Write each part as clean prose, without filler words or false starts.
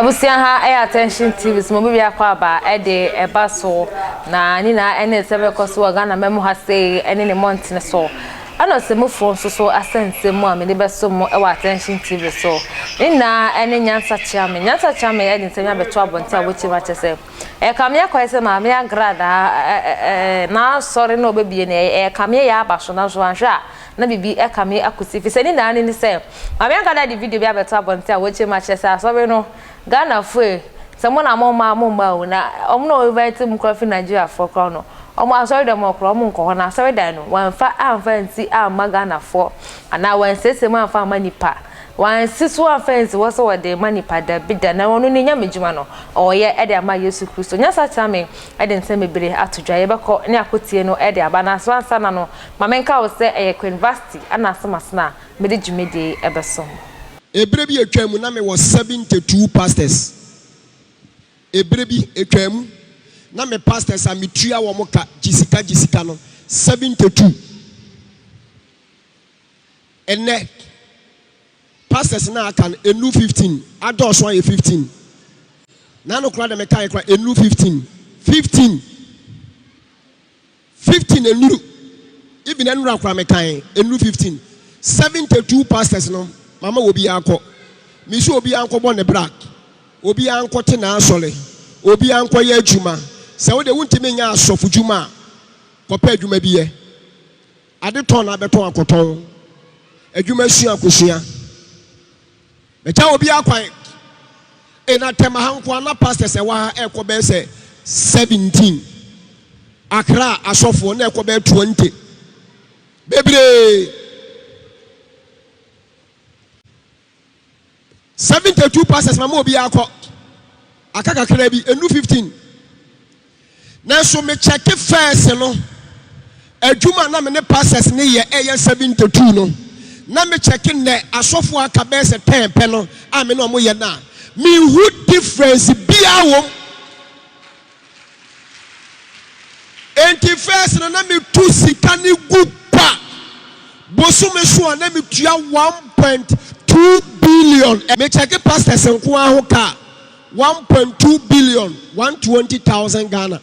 Abusia ha attention TV so mo bia kwa ba de eba so na ni na ene sebe koso Ghana memo ha say ene ne month ne so ano se mo fo so asense mo amene be so mo e attention TV so ina ene nyansa chiame e de nsenya beto abonte a wochi ma chese e kamia kwa se ma me agrada na sorry no obebie ne e kamia ya abaso na so anhwa na bibi e kamia akosi fi se ni na ni se ma me agrada di video bia beto abonte a wochi ma chese asobe no Ghana fue someone among my mama na no invite mu kwa fi Nigeria for crown omo asori dem okro omo nko na asori dan no wan fa amfanti amma Ghana for ana wan sese mu amfa manipa wan sisu amfanti wo so de manipa da bida na wonu ni nyamejuma no oye e de ama Yesu Kristo nyasa chame e de nsem bere atodwa ye beko ne akotie no e de aba na so ansa na no mamenka wo se e university ana asemasna me de jumede e beso Ebrebi etwamu na me was 72 pastors. Ebrebi etwamu na me pastors a metua wo moka jisika no 72. Ene pastors na aka enu 15, adults one 15. Na no kra de me kai kra enu 15. 15 enu. Even enu kra me kai enu 15. 72 pastors no Mama obi anko misu obi anko bo ne black obi anko te na asole obi anko ye adwuma se wo de wuntime nya asofu dwuma kopa adwuma biye ade ton na beton akoton adwuma sua akosua me cha obi akwan e na tema hanko na pastor se wa e ko be se 17 Accra asofu na e ko be 20 bebre 72 pastors mama obi akọ akaka kra bi enu 15 na so me check first no adwuma na me ne pastors ne ye 72 no na me check ne asofo aka be se 10 pe no a me no mo ye na me who difference bia wo enti first no na me tu sika ni gupa bosu me so na me tua 1.2 billion. Me check pastors and kwa ka 1.2 billion, 120,000 Ghana.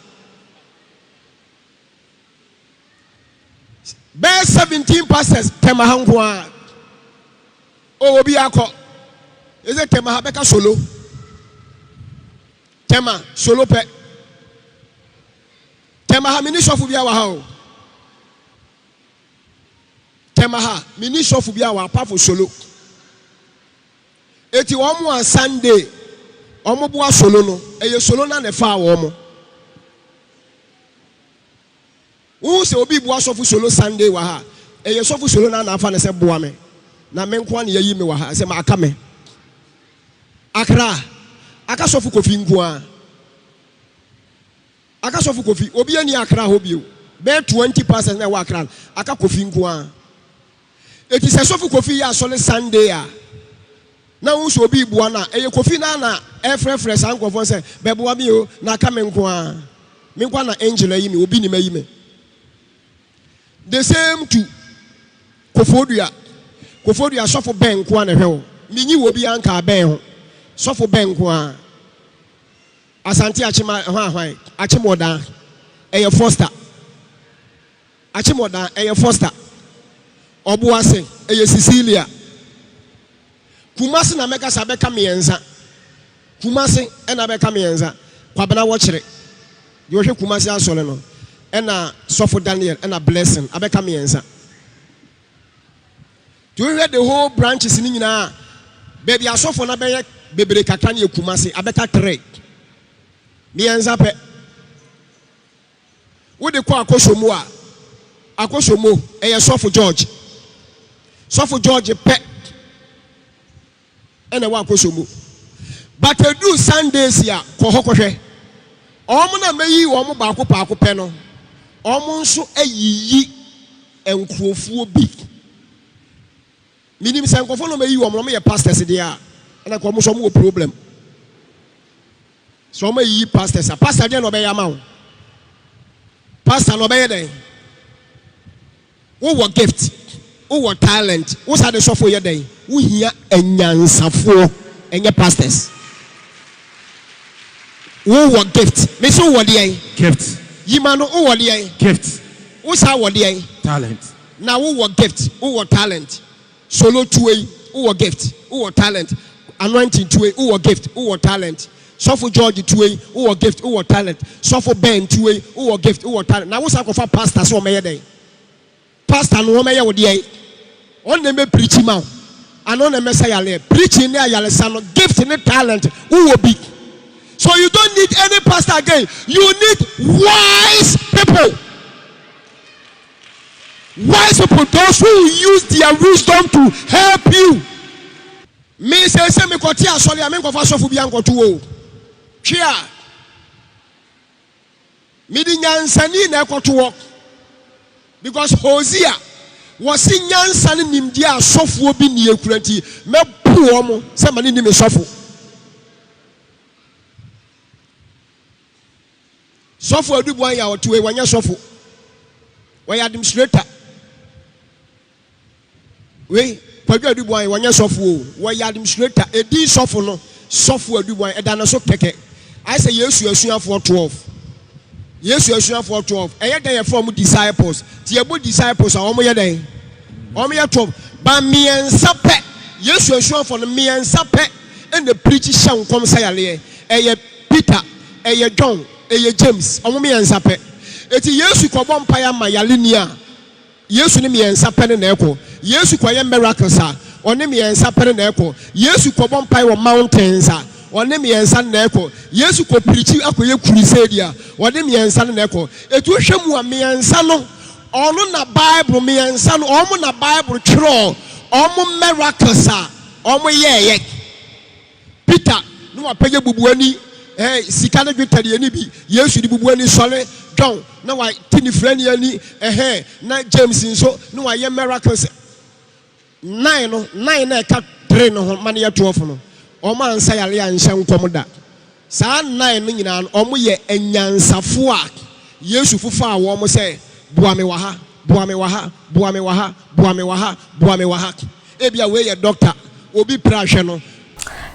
Bear 17 pastors tema hankwa. Oh obi akọ. Is it tema beka solo? Tema solo pe. Tema ha mini shofu bia wa ha o. Tema ha mini shofu bia wa pa for solo. Eti omo on Sunday omo bua solo no eye solo na ne fa omo wo se obi bua sofu solo Sunday wa ha eye sofu solo na afa ne se bua me na me nko na yayi me wa ha se ma aka me Accra aka sofu kofi nko a aka sofu kofi obi ani Accra ho bio be 20% na wa Accra aka kofi nko a eti se sofu kofi ya solo Sunday a na unso obi bua na eye kofi na efrefre sankofo se beboa mi o na aka me nko a me kwa na angel ayi me obi ni mayi me the same to kofodua sofo ben nko a na hwe minyi wo bi anka ben ho sofo ben nko a asante achima hwan achimoda eye foster achimoda eye foster obuase eye Cecilia Kumasi na meka sabe kamienza. Kumasi ena be kamienza. Kwa bana watchere. Yo hwe Kumasi asole no. Ena Sofo Daniel ena Blessing abe kamienza. Do you hear the whole branches ni nyina? Baby asofo na be bebere kakra na Kumasi abe ka 3. Mienza pe. Wo de kwa akosomu a. Akosomu eye Sofo George. Sofo George pe ene wa kosomu but do Sundays ya ko hokohwe omo na meyi omo baako paako pe no omo nso ayiyi enkuofuo bi minim se nkofo no meyi omo no ye pastors dia ene ko omo so mo problem so omo yi pastors pastor dia no be ya ma wo pastor no be ye den wo gift wo talent wo sa de sofo ye den wo hia enyansafo enye pastors Who gift? Me so what the Gift. Yimano who what the Gift. Who's how what the Talent. Now who gift? Who talent? Solo two who gift? Who talent? Anointing two who gift? Who talent? Suffer George two who gift? Who talent? Suffer Ben two who gift? Who talent? Now who's how for pastor so may day? Pastor no may what the on them preaching man. And on the Messiah preaching there yale gift and talent who will be. So you don't need any pastor again. You need wise people. Wise people, those who use their wisdom to help you. Me say me kotia sorry, I mean go for so fu bianco to chia. Me di nyansani na ekoto because Hosea was in nyansani nimdia sofu obi ni ekuranti me pu omo se mani ni me sofu. Sofu adubuan ya otuwe wanya sofu. Why administrator? We pagwa adubuan wanya sofu. Why administrator? Edi sofu no. Sofu adubuan edana so keke. I say Yesu asua for 12. Yesu asua for 12. Eye den from disciples. Ti ebo disciples a omo ye den. Omo ye 12. Ba miensa pe. Yesu asua for miensa pe. And the preach shan kom sayale. Eye Peter, eye John, eye James. Omo miensa pe. Eti Yesu ko bom pa ya ma yalenia. Yesu ni miensa pe na eko. Yesu ko ye miracles a. Oni miensa pe na eko. Yesu ko bom pa wo mountains a. Oni miensa na eko. Yesu ko preach akoye crusade a. Oni miensa na eko. Etu hwemu a miensa no. Ono na Bible miensa no. Omo na Bible tro. Omo miracles a. Omo ye. Peter no apeye bubuani. Sika na dwetade ani bi. Yesu di bubuani sole. John na wa tini friend ani na James nso na wa ye miracles 9 na ka 3 no mane ya 12 no o ma ansa yale anhye nkom da saa 9 no nyina no omo ye anyansafo a Yesu fufa a wo mo se boa me wa ha boa me wa ha boa me wa ha boa me wa ha boa me wa ha e bia we ye doctor obi pra hwe no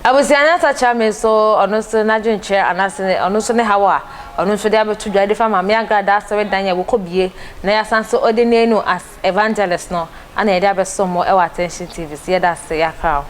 abusianya tacha me so ono so na dwenche anase ono so ne hawa ono so de abetu dwade fa mama aga da se dan ya wokobie na ya sanso ode nenu as evangelist no ana e de abeso mo e wa Attention TV se ya da se ya ka